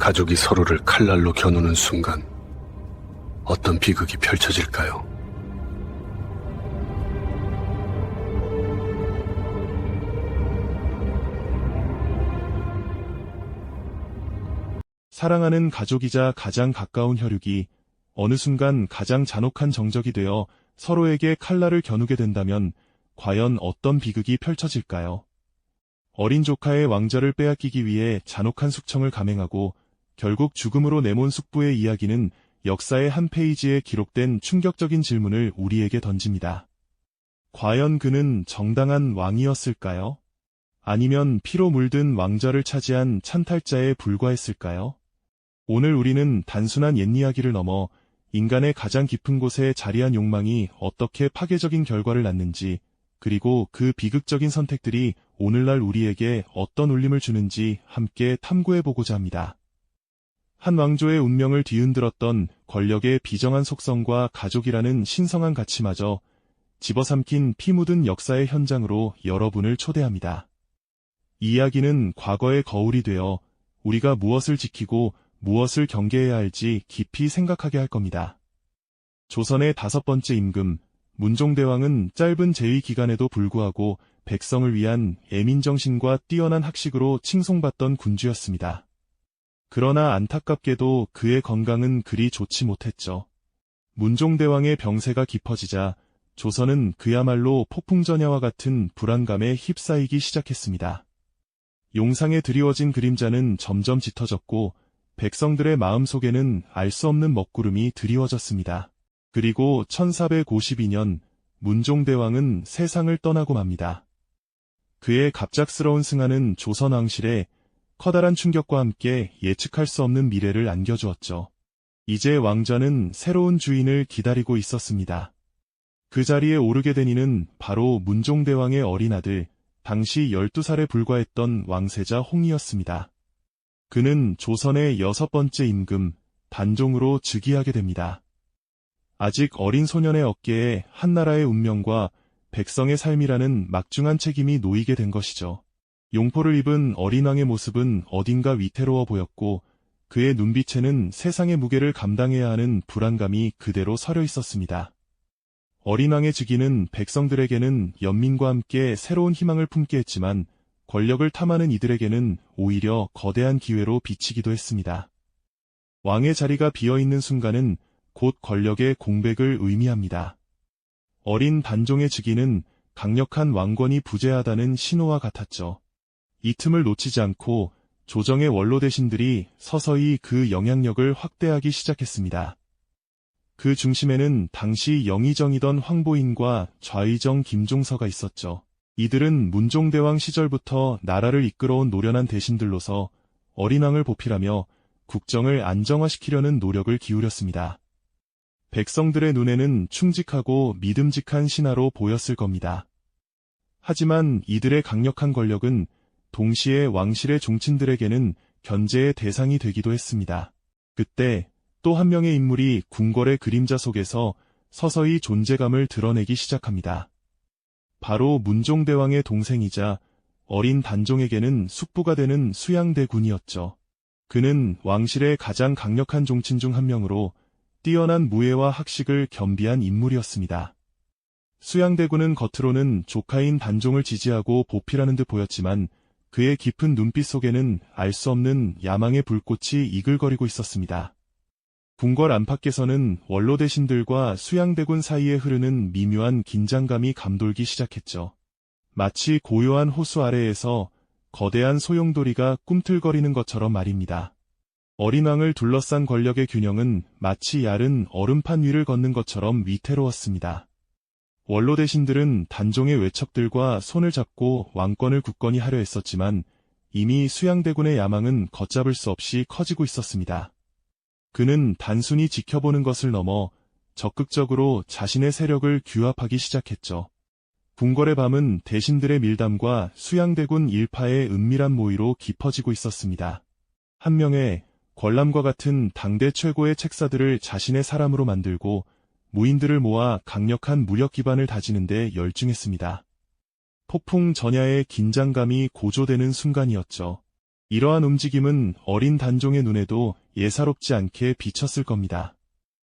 가족이 서로를 칼날로 겨누는 순간 어떤 비극이 펼쳐질까요? 사랑하는 가족이자 가장 가까운 혈육이 어느 순간 가장 잔혹한 정적이 되어 서로에게 칼날을 겨누게 된다면 과연 어떤 비극이 펼쳐질까요? 어린 조카의 왕좌를 빼앗기기 위해 잔혹한 숙청을 감행하고 결국 죽음으로 내몬 숙부의 이야기는 역사의 한 페이지에 기록된 충격적인 질문을 우리에게 던집니다. 과연 그는 정당한 왕이었을까요? 아니면 피로 물든 왕좌를 차지한 찬탈자에 불과했을까요? 오늘 우리는 단순한 옛이야기를 넘어 인간의 가장 깊은 곳에 자리한 욕망이 어떻게 파괴적인 결과를 낳는지, 그리고 그 비극적인 선택들이 오늘날 우리에게 어떤 울림을 주는지 함께 탐구해보고자 합니다. 한 왕조의 운명을 뒤흔들었던 권력의 비정한 속성과 가족이라는 신성한 가치마저 집어삼킨 피 묻은 역사의 현장으로 여러분을 초대합니다. 이 이야기는 과거의 거울이 되어 우리가 무엇을 지키고 무엇을 경계해야 할지 깊이 생각하게 할 겁니다. 조선의 5번째 임금, 문종대왕은 짧은 재위 기간에도 불구하고 백성을 위한 애민정신과 뛰어난 학식으로 칭송받던 군주였습니다. 그러나 안타깝게도 그의 건강은 그리 좋지 못했죠. 문종대왕의 병세가 깊어지자 조선은 그야말로 폭풍전야와 같은 불안감에 휩싸이기 시작했습니다. 용상에 드리워진 그림자는 점점 짙어졌고 백성들의 마음속에는 알 수 없는 먹구름이 드리워졌습니다. 그리고 1452년 문종대왕은 세상을 떠나고 맙니다. 그의 갑작스러운 승하는 조선 왕실에 커다란 충격과 함께 예측할 수 없는 미래를 안겨주었죠. 이제 왕좌는 새로운 주인을 기다리고 있었습니다. 그 자리에 오르게 된 이는 바로 문종대왕의 어린 아들, 당시 12살에 불과했던 왕세자 홍이었습니다. 그는 조선의 6번째 임금, 단종으로 즉위하게 됩니다. 아직 어린 소년의 어깨에 한나라의 운명과 백성의 삶이라는 막중한 책임이 놓이게 된 것이죠. 용포를 입은 어린 왕의 모습은 어딘가 위태로워 보였고 그의 눈빛에는 세상의 무게를 감당해야 하는 불안감이 그대로 서려 있었습니다. 어린 왕의 즉위는 백성들에게는 연민과 함께 새로운 희망을 품게 했지만 권력을 탐하는 이들에게는 오히려 거대한 기회로 비치기도 했습니다. 왕의 자리가 비어있는 순간은 곧 권력의 공백을 의미합니다. 어린 단종의 즉위는 강력한 왕권이 부재하다는 신호와 같았죠. 이 틈을 놓치지 않고 조정의 원로 대신들이 서서히 그 영향력을 확대하기 시작했습니다. 그 중심에는 당시 영의정이던 황보인과 좌의정 김종서가 있었죠. 이들은 문종대왕 시절부터 나라를 이끌어온 노련한 대신들로서 어린 왕을 보필하며 국정을 안정화시키려는 노력을 기울였습니다. 백성들의 눈에는 충직하고 믿음직한 신하로 보였을 겁니다. 하지만 이들의 강력한 권력은 동시에 왕실의 종친들에게는 견제의 대상이 되기도 했습니다. 그때 또 한 명의 인물이 궁궐의 그림자 속에서 서서히 존재감을 드러내기 시작합니다. 바로 문종대왕의 동생이자 어린 단종에게는 숙부가 되는 수양대군이었죠. 그는 왕실의 가장 강력한 종친 중 한 명으로 뛰어난 무예와 학식을 겸비한 인물이었습니다. 수양대군은 겉으로는 조카인 단종을 지지하고 보필하는 듯 보였지만 그의 깊은 눈빛 속에는 알 수 없는 야망의 불꽃이 이글거리고 있었습니다. 궁궐 안팎에서는 원로 대신들과 수양대군 사이에 흐르는 미묘한 긴장감이 감돌기 시작했죠. 마치 고요한 호수 아래에서 거대한 소용돌이가 꿈틀거리는 것처럼 말입니다. 어린 왕을 둘러싼 권력의 균형은 마치 얇은 얼음판 위를 걷는 것처럼 위태로웠습니다. 원로 대신들은 단종의 외척들과 손을 잡고 왕권을 굳건히 하려 했었지만 이미 수양대군의 야망은 걷잡을 수 없이 커지고 있었습니다. 그는 단순히 지켜보는 것을 넘어 적극적으로 자신의 세력을 규합하기 시작했죠. 궁궐의 밤은 대신들의 밀담과 수양대군 일파의 은밀한 모의로 깊어지고 있었습니다. 한 명의 권람과 같은 당대 최고의 책사들을 자신의 사람으로 만들고 무인들을 모아 강력한 무력 기반을 다지는 데 열중했습니다. 폭풍 전야의 긴장감이 고조되는 순간이었죠. 이러한 움직임은 어린 단종의 눈에도 예사롭지 않게 비쳤을 겁니다.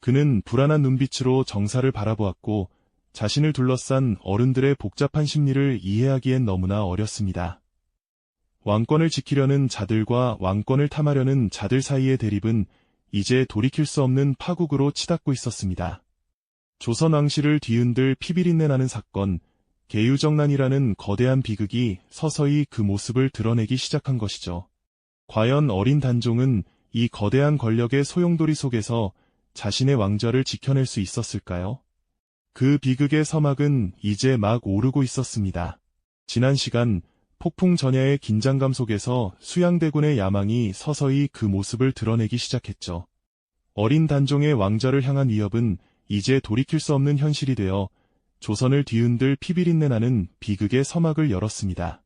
그는 불안한 눈빛으로 정사를 바라보았고 자신을 둘러싼 어른들의 복잡한 심리를 이해하기엔 너무나 어렸습니다. 왕권을 지키려는 자들과 왕권을 탐하려는 자들 사이의 대립은 이제 돌이킬 수 없는 파국으로 치닫고 있었습니다. 조선 왕실을 뒤흔들 피비린내 나는 사건, 계유정난이라는 거대한 비극이 서서히 그 모습을 드러내기 시작한 것이죠. 과연 어린 단종은 이 거대한 권력의 소용돌이 속에서 자신의 왕좌를 지켜낼 수 있었을까요? 그 비극의 서막은 이제 막 오르고 있었습니다. 지난 시간 폭풍 전야의 긴장감 속에서 수양대군의 야망이 서서히 그 모습을 드러내기 시작했죠. 어린 단종의 왕좌를 향한 위협은 이제 돌이킬 수 없는 현실이 되어 조선을 뒤흔들 피비린내 나는 비극의 서막을 열었습니다.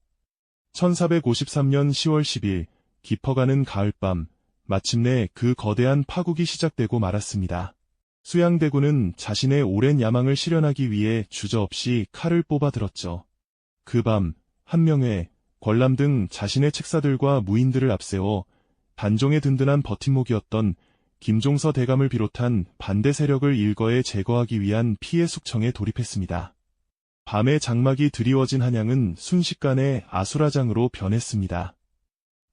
1453년 10월 10일 깊어가는 가을밤, 마침내 그 거대한 파국이 시작되고 말았습니다. 수양대군은 자신의 오랜 야망을 실현하기 위해 주저없이 칼을 뽑아 들었죠. 그 밤 한명회, 권람 등 자신의 책사들과 무인들을 앞세워 단종의 든든한 버팀목이었던 김종서 대감을 비롯한 반대 세력을 일거에 제거하기 위한 피해 숙청에 돌입했습니다. 밤에 장막이 드리워진 한양은 순식간에 아수라장으로 변했습니다.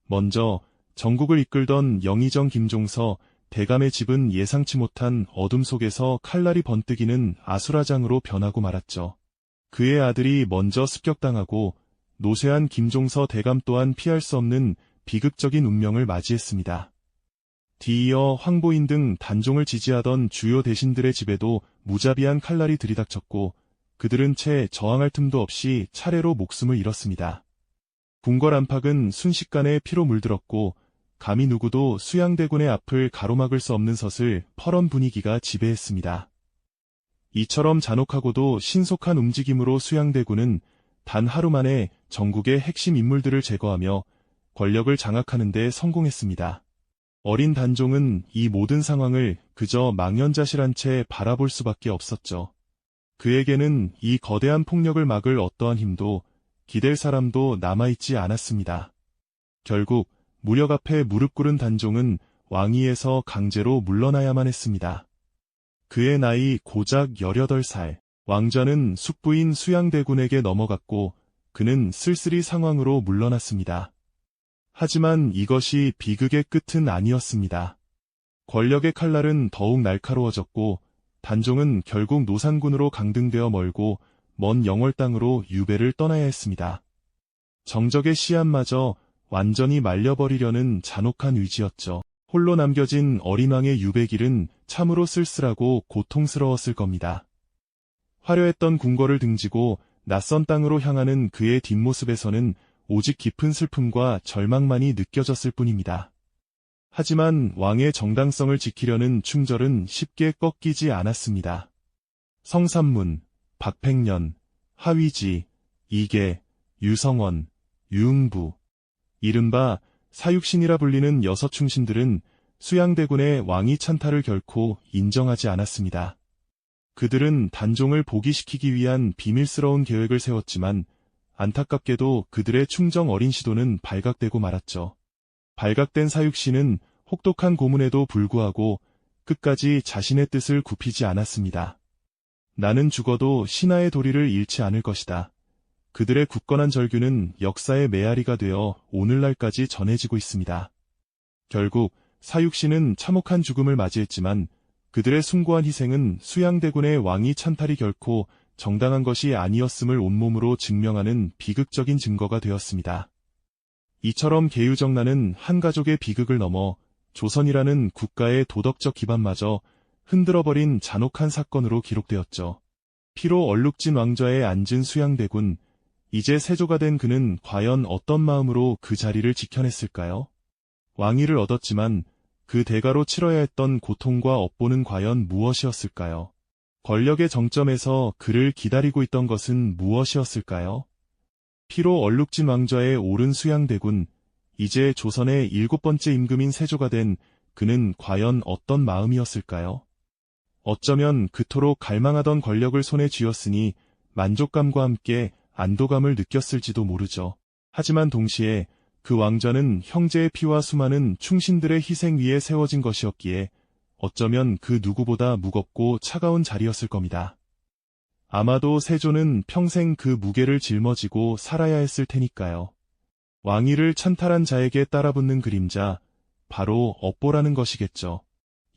먼저 전국을 이끌던 영의정 김종서 대감의 집은 예상치 못한 어둠 속에서 칼날이 번뜩이는 아수라장으로 변하고 말았죠. 그의 아들이 먼저 습격당하고 노쇠한 김종서 대감 또한 피할 수 없는 비극적인 운명을 맞이했습니다. 뒤이어 황보인 등 단종을 지지하던 주요 대신들의 집에도 무자비한 칼날이 들이닥쳤고 그들은 채 저항할 틈도 없이 차례로 목숨을 잃었습니다. 궁궐 안팎은 순식간에 피로 물들었고 감히 누구도 수양대군의 앞을 가로막을 수 없는 것을 퍼런 분위기가 지배했습니다. 이처럼 잔혹하고도 신속한 움직임으로 수양대군은 단 하루 만에 전국의 핵심 인물들을 제거하며 권력을 장악하는 데 성공했습니다. 어린 단종은 이 모든 상황을 그저 망연자실한 채 바라볼 수밖에 없었죠. 그에게는 이 거대한 폭력을 막을 어떠한 힘도 기댈 사람도 남아있지 않았습니다. 결국 무력 앞에 무릎 꿇은 단종은 왕위에서 강제로 물러나야만 했습니다. 그의 나이 고작 18살, 왕좌는 숙부인 수양대군에게 넘어갔고 그는 쓸쓸히 상황으로 물러났습니다. 하지만 이것이 비극의 끝은 아니었습니다. 권력의 칼날은 더욱 날카로워졌고 단종은 결국 노산군으로 강등되어 멀고 먼 영월 땅으로 유배를 떠나야 했습니다. 정적의 씨앗마저 완전히 말려버리려는 잔혹한 의지였죠. 홀로 남겨진 어린 왕의 유배길은 참으로 쓸쓸하고 고통스러웠을 겁니다. 화려했던 궁궐을 등지고 낯선 땅으로 향하는 그의 뒷모습에서는 오직 깊은 슬픔과 절망만이 느껴졌을 뿐입니다. 하지만 왕의 정당성을 지키려는 충절은 쉽게 꺾이지 않았습니다. 성삼문, 박팽년, 하위지, 이계, 유성원, 유응부, 이른바 사육신이라 불리는 6충신들은 수양대군의 왕위 찬탈을 결코 인정하지 않았습니다. 그들은 단종을 복위시키기 위한 비밀스러운 계획을 세웠지만 안타깝게도 그들의 충정 어린 시도는 발각되고 말았죠. 발각된 사육신은 혹독한 고문에도 불구하고 끝까지 자신의 뜻을 굽히지 않았습니다. 나는 죽어도 신하의 도리를 잃지 않을 것이다. 그들의 굳건한 절규는 역사의 메아리가 되어 오늘날까지 전해지고 있습니다. 결국 사육신은 참혹한 죽음을 맞이했지만 그들의 숭고한 희생은 수양대군의 왕위 찬탈이 결코 정당한 것이 아니었음을 온몸으로 증명하는 비극적인 증거가 되었습니다. 이처럼 계유정난은 한 가족의 비극을 넘어 조선이라는 국가의 도덕적 기반마저 흔들어버린 잔혹한 사건으로 기록되었죠. 피로 얼룩진 왕좌에 앉은 수양대군, 이제 세조가 된 그는 과연 어떤 마음으로 그 자리를 지켜냈을까요? 왕위를 얻었지만 그 대가로 치러야 했던 고통과 업보는 과연 무엇이었을까요? 권력의 정점에서 그를 기다리고 있던 것은 무엇이었을까요? 피로 얼룩진 왕좌에 오른 수양대군, 이제 조선의 7번째 임금인 세조가 된 그는 과연 어떤 마음이었을까요? 어쩌면 그토록 갈망하던 권력을 손에 쥐었으니 만족감과 함께 안도감을 느꼈을지도 모르죠. 하지만 동시에 그 왕좌는 형제의 피와 수많은 충신들의 희생 위에 세워진 것이었기에 어쩌면 그 누구보다 무겁고 차가운 자리였을 겁니다. 아마도 세조는 평생 그 무게를 짊어지고 살아야 했을 테니까요. 왕위를 찬탈한 자에게 따라붙는 그림자, 바로 업보라는 것이겠죠.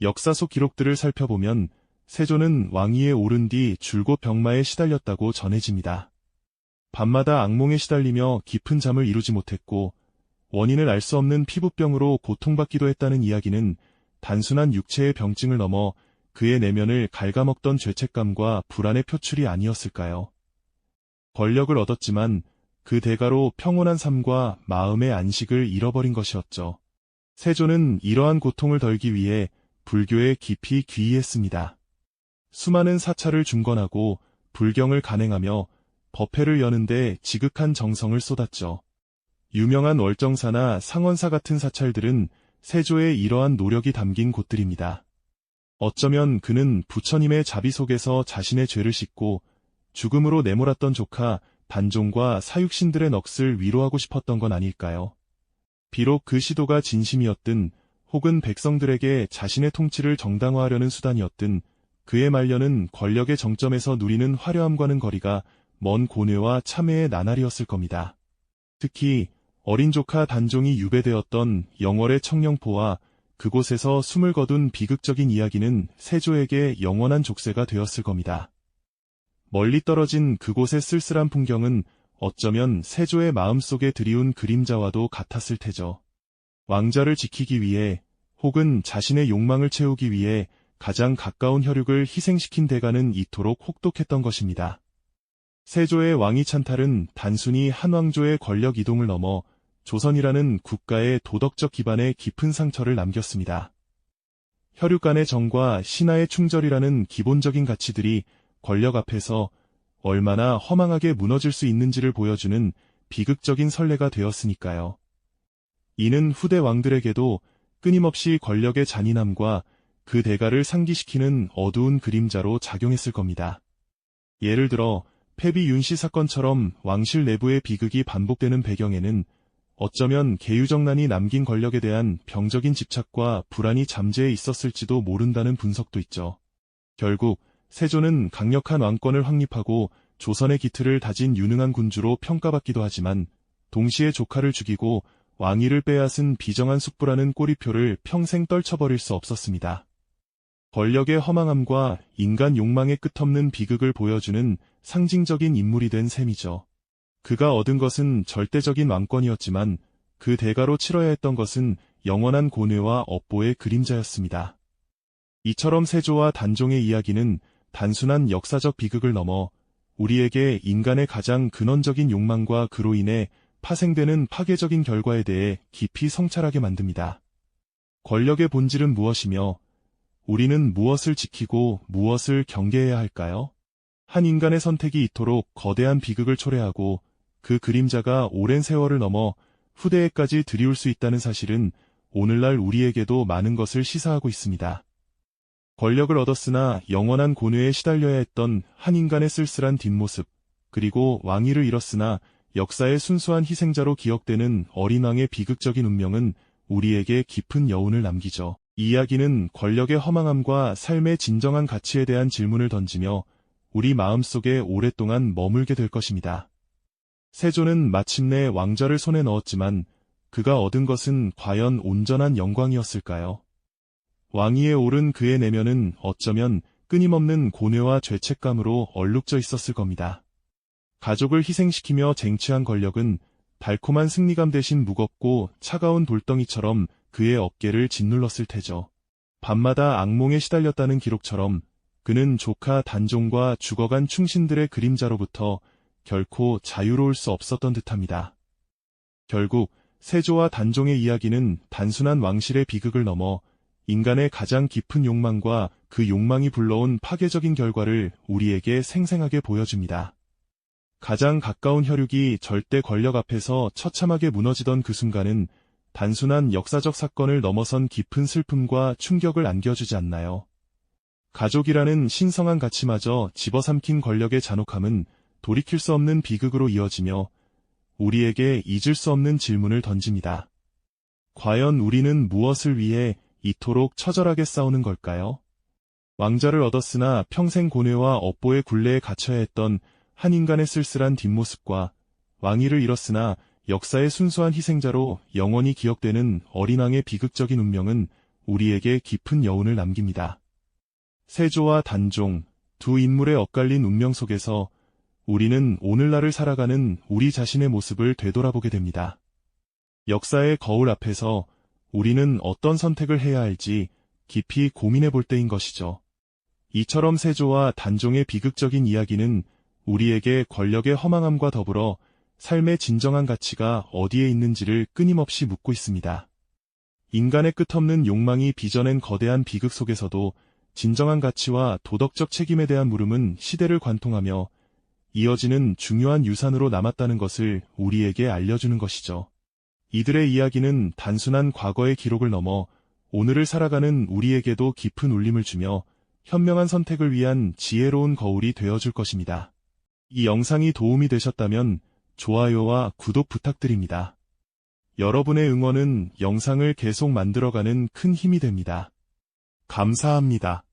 역사 속 기록들을 살펴보면 세조는 왕위에 오른 뒤 줄곧 병마에 시달렸다고 전해집니다. 밤마다 악몽에 시달리며 깊은 잠을 이루지 못했고 원인을 알 수 없는 피부병으로 고통받기도 했다는 이야기는 단순한 육체의 병증을 넘어 그의 내면을 갉아먹던 죄책감과 불안의 표출이 아니었을까요? 권력을 얻었지만 그 대가로 평온한 삶과 마음의 안식을 잃어버린 것이었죠. 세조는 이러한 고통을 덜기 위해 불교에 깊이 귀의했습니다. 수많은 사찰을 중건하고 불경을 간행하며 법회를 여는데 지극한 정성을 쏟았죠. 유명한 월정사나 상원사 같은 사찰들은 세조의 이러한 노력이 담긴 곳들입니다. 어쩌면 그는 부처님의 자비 속에서 자신의 죄를 씻고 죽음으로 내몰았던 조카 단종과 사육신들의 넋을 위로하고 싶었던 건 아닐까요? 비록 그 시도가 진심이었든 혹은 백성들에게 자신의 통치를 정당화하려는 수단이었든 그의 말년은 권력의 정점에서 누리는 화려함과는 거리가 먼 고뇌와 참회의 나날이었을 겁니다. 특히 어린 조카 단종이 유배되었던 영월의 청령포와 그곳에서 숨을 거둔 비극적인 이야기는 세조에게 영원한 족쇄가 되었을 겁니다. 멀리 떨어진 그곳의 쓸쓸한 풍경은 어쩌면 세조의 마음속에 드리운 그림자와도 같았을 테죠. 왕자를 지키기 위해 혹은 자신의 욕망을 채우기 위해 가장 가까운 혈육을 희생시킨 대가는 이토록 혹독했던 것입니다. 세조의 왕위 찬탈은 단순히 한 왕조의 권력 이동을 넘어 조선이라는 국가의 도덕적 기반에 깊은 상처를 남겼습니다. 혈육 간의 정과 신하의 충절이라는 기본적인 가치들이 권력 앞에서 얼마나 허망하게 무너질 수 있는지를 보여주는 비극적인 선례가 되었으니까요. 이는 후대 왕들에게도 끊임없이 권력의 잔인함과 그 대가를 상기시키는 어두운 그림자로 작용했을 겁니다. 예를 들어 패비 윤씨 사건처럼 왕실 내부의 비극이 반복되는 배경에는 어쩌면 계유정난이 남긴 권력에 대한 병적인 집착과 불안이 잠재해 있었을지도 모른다는 분석도 있죠. 결국 세조는 강력한 왕권을 확립하고 조선의 기틀을 다진 유능한 군주로 평가받기도 하지만 동시에 조카를 죽이고 왕위를 빼앗은 비정한 숙부라는 꼬리표를 평생 떨쳐버릴 수 없었습니다. 권력의 허망함과 인간 욕망의 끝없는 비극을 보여주는 상징적인 인물이 된 셈이죠. 그가 얻은 것은 절대적인 왕권이었지만 그 대가로 치러야 했던 것은 영원한 고뇌와 업보의 그림자였습니다. 이처럼 세조와 단종의 이야기는 단순한 역사적 비극을 넘어 우리에게 인간의 가장 근원적인 욕망과 그로 인해 파생되는 파괴적인 결과에 대해 깊이 성찰하게 만듭니다. 권력의 본질은 무엇이며 우리는 무엇을 지키고 무엇을 경계해야 할까요? 한 인간의 선택이 이토록 거대한 비극을 초래하고 그 그림자가 오랜 세월을 넘어 후대에까지 드리울 수 있다는 사실은 오늘날 우리에게도 많은 것을 시사하고 있습니다. 권력을 얻었으나 영원한 고뇌에 시달려야 했던 한 인간의 쓸쓸한 뒷모습, 그리고 왕위를 잃었으나 역사의 순수한 희생자로 기억되는 어린 왕의 비극적인 운명은 우리에게 깊은 여운을 남기죠. 이 이야기는 권력의 허망함과 삶의 진정한 가치에 대한 질문을 던지며 우리 마음속에 오랫동안 머물게 될 것입니다. 세조는 마침내 왕좌를 손에 넣었지만 그가 얻은 것은 과연 온전한 영광이었을까요? 왕위에 오른 그의 내면은 어쩌면 끊임없는 고뇌와 죄책감으로 얼룩져 있었을 겁니다. 가족을 희생시키며 쟁취한 권력은 달콤한 승리감 대신 무겁고 차가운 돌덩이처럼 그의 어깨를 짓눌렀을 테죠. 밤마다 악몽에 시달렸다는 기록처럼 그는 조카 단종과 죽어간 충신들의 그림자로부터 결코 자유로울 수 없었던 듯합니다. 결국 세조와 단종의 이야기는 단순한 왕실의 비극을 넘어 인간의 가장 깊은 욕망과 그 욕망이 불러온 파괴적인 결과를 우리에게 생생하게 보여줍니다. 가장 가까운 혈육이 절대 권력 앞에서 처참하게 무너지던 그 순간은 단순한 역사적 사건을 넘어선 깊은 슬픔과 충격을 안겨주지 않나요? 가족이라는 신성한 가치마저 집어삼킨 권력의 잔혹함은 돌이킬 수 없는 비극으로 이어지며 우리에게 잊을 수 없는 질문을 던집니다. 과연 우리는 무엇을 위해 이토록 처절하게 싸우는 걸까요? 왕좌를 얻었으나 평생 고뇌와 업보의 굴레에 갇혀야 했던 한 인간의 쓸쓸한 뒷모습과 왕위를 잃었으나 역사의 순수한 희생자로 영원히 기억되는 어린 왕의 비극적인 운명은 우리에게 깊은 여운을 남깁니다. 세조와 단종, 두 인물의 엇갈린 운명 속에서 우리는 오늘날을 살아가는 우리 자신의 모습을 되돌아보게 됩니다. 역사의 거울 앞에서 우리는 어떤 선택을 해야 할지 깊이 고민해 볼 때인 것이죠. 이처럼 세조와 단종의 비극적인 이야기는 우리에게 권력의 허망함과 더불어 삶의 진정한 가치가 어디에 있는지를 끊임없이 묻고 있습니다. 인간의 끝없는 욕망이 빚어낸 거대한 비극 속에서도 진정한 가치와 도덕적 책임에 대한 물음은 시대를 관통하며 이어지는 중요한 유산으로 남았다는 것을 우리에게 알려주는 것이죠. 이들의 이야기는 단순한 과거의 기록을 넘어 오늘을 살아가는 우리에게도 깊은 울림을 주며 현명한 선택을 위한 지혜로운 거울이 되어줄 것입니다. 이 영상이 도움이 되셨다면 좋아요와 구독 부탁드립니다. 여러분의 응원은 영상을 계속 만들어가는 큰 힘이 됩니다. 감사합니다.